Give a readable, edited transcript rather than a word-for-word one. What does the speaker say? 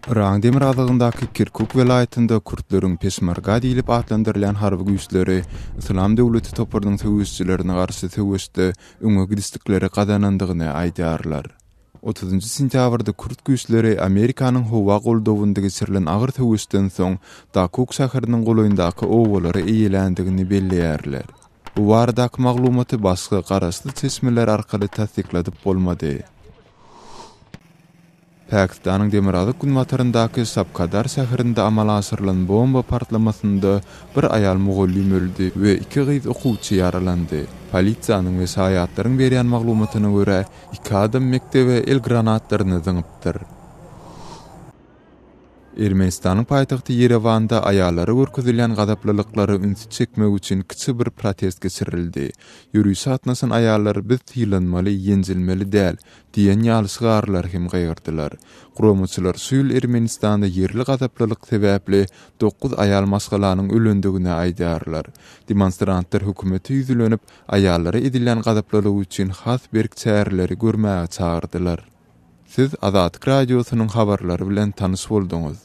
Iran Demir adagyndaky Kirkuk welaýatynda Kurtlaryň Peşmerga diýilip atlandyrılan harby güýçleri Islam döwleti toparynyň töwüsçilerine garşy töwüsde öňe gidislikleri gazanandygyny aýdýarlar. 30 sentýabrda Kurt güýçleri Amerikanyň howa goldowunda geçirilen agyr töwüsden soň Dakuk şäheriniň golaýyndaky owalary eýelendigini belleýärler. Bu wardaky maglumaty başga garaşly çeşmeler arkaly tasdikladyp bolmady. Pakistanyň Demirazyk günbataryndaky Sapkadar şäherinde amala asyrylan bomba partlamasynda bir aýal mugullim öldü we 2 gyz okuwçy yaralandy. Polisiýanyň we saýatlaryň berýän maglumatyna görä 2 adam mektebe el granatlaryny zyňypdyr. Ermenistanyň paýtagty Yerewanda aýallara görkezilýän gazaplylykları ünsüz çekmek üçin kiçik bir protest geçirildi. Ýürüýüş atnasan aýallar biz tyýlanmaly, ýenjilmeli däl diýen ýalysgarlar hem gaýyrdylar. Guramaçylar süýl Ermenistanda yerli gazaplylyk sebäpli 9 aýal masgalanyň ölendigini aýdýarlar. Demonstrantlar hökümeti ýüzlenip aýallara edilýän gazaplylyk üçin has berk çäreleri görmäge çağırdylar. Siz Azatlyk radiosynyň habarlary bilen tanış boldunuz.